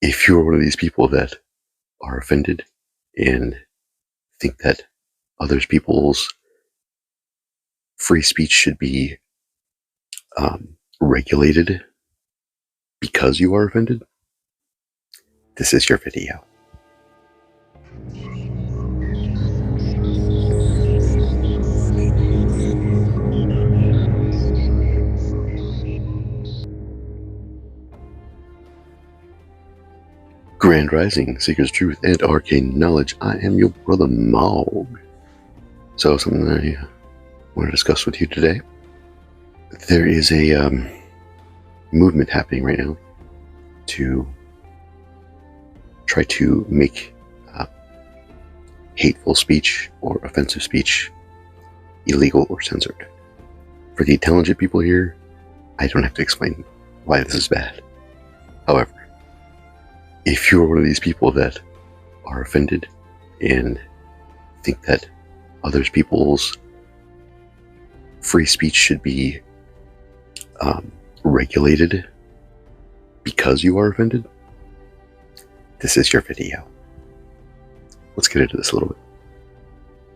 If you're one of these people that are offended and think that other people's free speech should be regulated because you are offended, this is your video. Grand Rising, Seekers Truth, and Arcane Knowledge. I am your brother Maug. So, something I want to discuss with you today. There is a movement happening right now to try to make hateful speech or offensive speech illegal or censored. For the intelligent people here, I don't have to explain why this is bad. However, if you're one of these people that are offended and think that other people's free speech should be regulated because you are offended, this is your video. Let's get into this a little bit.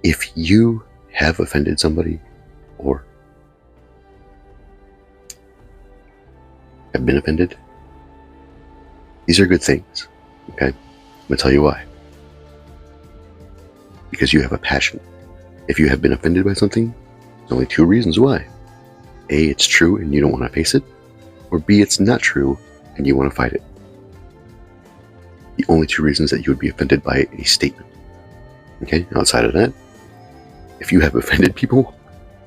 If you have offended somebody or have been offended, these are good things, okay? I'm going to tell you why. Because you have a passion. If you have been offended by something, there's only two reasons why. A, it's true and you don't want to face it, or B, it's not true and you want to fight it. The only two reasons that you would be offended by a statement. Okay, outside of that, if you have offended people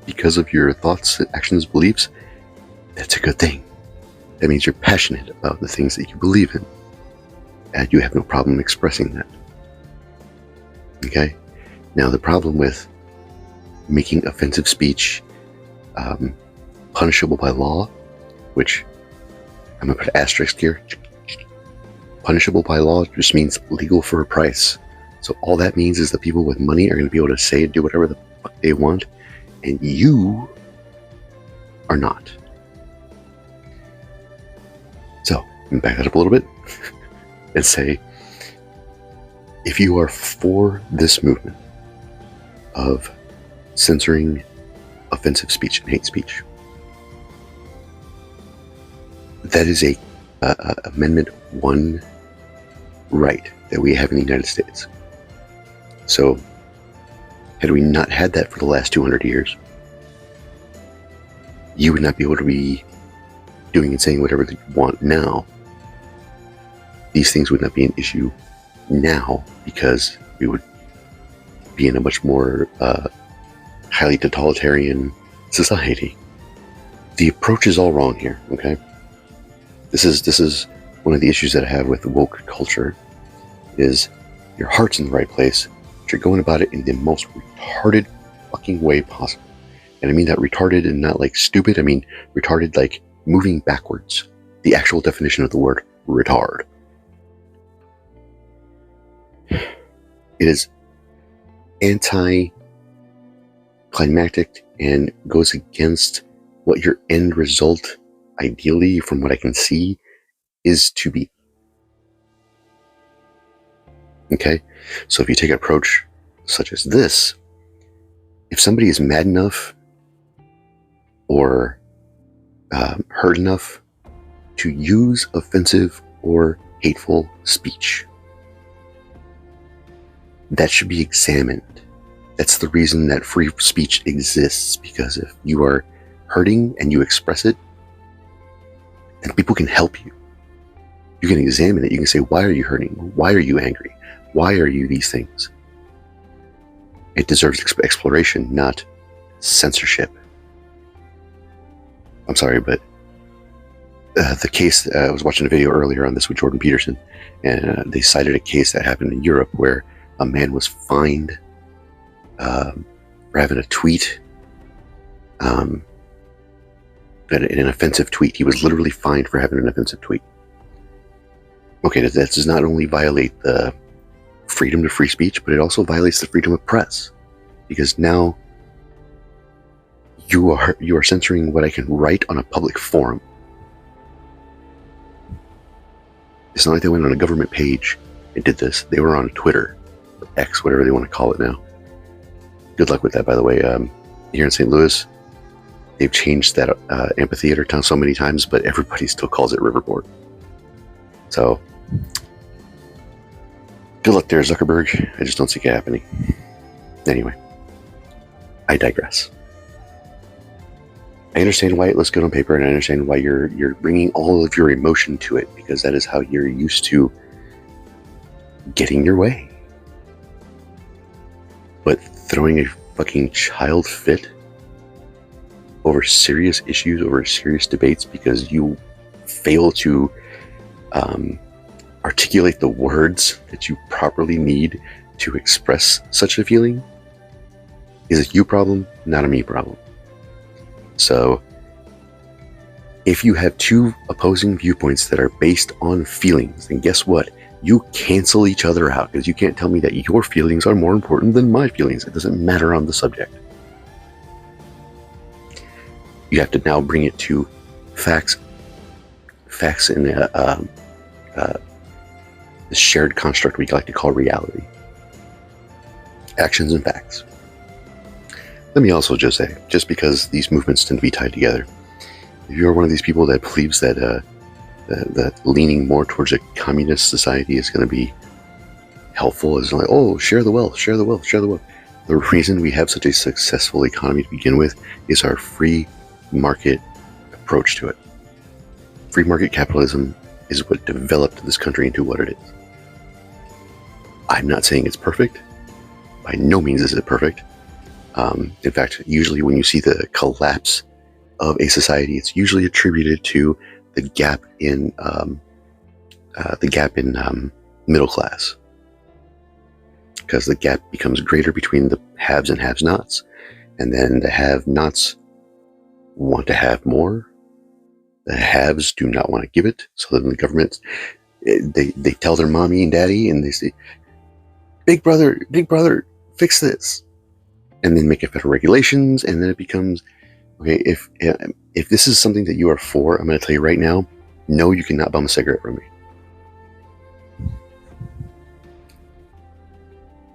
because of your thoughts, actions, beliefs, that's a good thing. That means you're passionate about the things that you believe in, and you have no problem expressing that. Okay? Now, the problem with making offensive speech punishable by law, which I'm going to put an asterisk here, punishable by law just means legal for a price. So all that means is the people with money are going to be able to say and do whatever the fuck they want, and you are not. So, let me back that up a little bit and say, if you are for this movement of censoring offensive speech and hate speech, that is a Amendment 1 right that we have in the United States. So, had we not had that for the last 200 years, you would not be able to be doing and saying whatever you want now. These things would not be an issue now because we would be in a much more highly totalitarian society. The approach is all wrong here, okay? This is one of the issues that I have with woke culture, is your heart's in the right place, but you're going about it in the most retarded fucking way possible. And I mean that retarded and not like stupid, I mean retarded like moving backwards. The actual definition of the word retard. It is anti-climactic and goes against what your end result, ideally, from what I can see, is to be. Okay? So if you take an approach such as this, if somebody is mad enough or hurt enough to use offensive or hateful speech, that should be examined. That's the reason that free speech exists, because if you are hurting and you express it, then people can help you. You can examine it. You can say, why are you hurting? Why are you angry? Why are you these things? It deserves exploration, not censorship. I'm sorry, but the case, I was watching a video earlier on this with Jordan Peterson, and they cited a case that happened in Europe where a man was fined for having a tweet, an offensive tweet. He was literally fined for having an offensive tweet. Okay, that does not only violate the freedom to free speech, but it also violates the freedom of press, because now you are censoring what I can write on a public forum. It's not like they went on a government page and did this. They were on Twitter, or X, whatever they want to call it now. Good luck with that, by the way. Here in St. Louis, they've changed that amphitheater town so many times, but everybody still calls it Riverport. So, good luck there, Zuckerberg. I just don't see it happening. Anyway, I digress. I understand why it looks good on paper, and I understand why you're bringing all of your emotion to it, because that is how you're used to getting your way. But throwing a fucking child fit over serious issues, over serious debates, because you fail to articulate the words that you properly need to express such a feeling, is a you problem, not a me problem. So, if you have two opposing viewpoints that are based on feelings, then guess what? You cancel each other out, because you can't tell me that your feelings are more important than my feelings. It doesn't matter on the subject. You have to now bring it to facts in the shared construct we like to call reality. Actions and facts. Let me also just say, just because these movements tend to be tied together, if you're one of these people that believes that that leaning more towards a communist society is going to be helpful, is like, oh, share the wealth, share the wealth, share the wealth. The reason we have such a successful economy to begin with is our free market approach to it. Free market capitalism is what developed this country into what it is. I'm not saying it's perfect. By no means is it perfect. In fact, usually when you see the collapse of a society, it's usually attributed to the gap in middle class, because the gap becomes greater between the haves and have-nots, and then the have-nots want to have more. The haves do not want to give it, so then the government, they tell their mommy and daddy, and they say, big brother, fix this. And then make it federal regulations, and then it becomes, okay, if this is something that you are for, I'm going to tell you right now, no, you cannot bum a cigarette from me.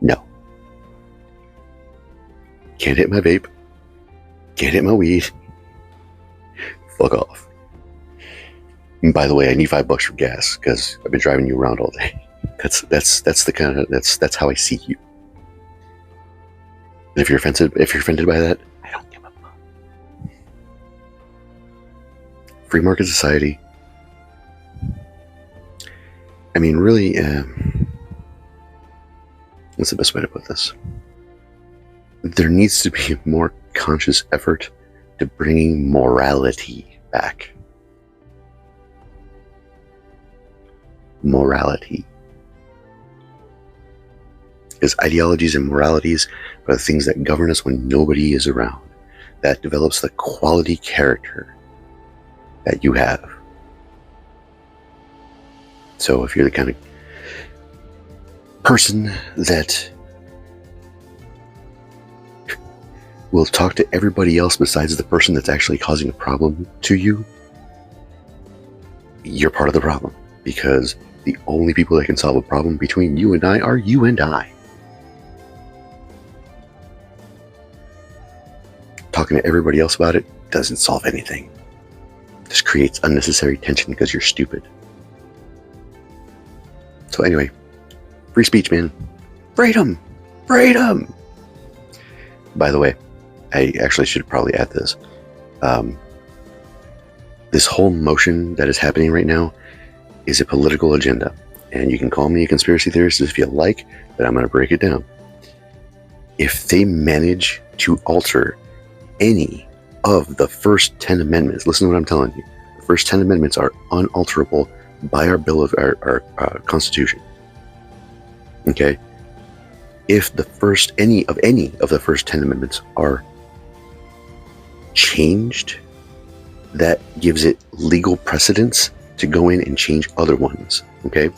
No. Can't hit my vape. Can't hit my weed. Fuck off. And by the way, I need $5 for gas, because I've been driving you around all day. That's the kind of, that's how I see you. And if you're offended by that, I don't give a fuck. Free market society. I mean, really, what's the best way to put this? There needs to be more conscious effort to bringing morality back. Morality. Because ideologies and moralities are the things that govern us when nobody is around. That develops the quality character that you have. So if you're the kind of person that will talk to everybody else besides the person that's actually causing a problem to you, you're part of the problem. Because the only people that can solve a problem between you and I are you and I. Talking to everybody else about it doesn't solve anything. Just creates unnecessary tension because you're stupid. So anyway, free speech, man. Freedom! Freedom! By the way, I actually should probably add this. This whole motion that is happening right now is a political agenda. And you can call me a conspiracy theorist if you like, but I'm going to break it down. If they manage to alter any of the first 10 amendments, listen to what I'm telling you. The first 10 amendments are unalterable by our bill of our Constitution. Okay? If the first any of the first 10 amendments are changed, that gives it legal precedence to go in and change other ones. Okay?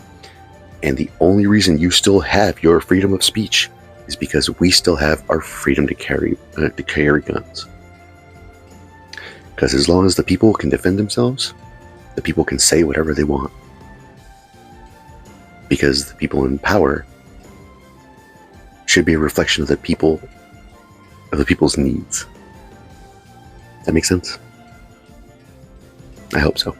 And the only reason you still have your freedom of speech is because we still have our freedom to carry guns. Because as long as the people can defend themselves, the people can say whatever they want. because the people in power should be a reflection of the people's needs. That makes sense? I hope so.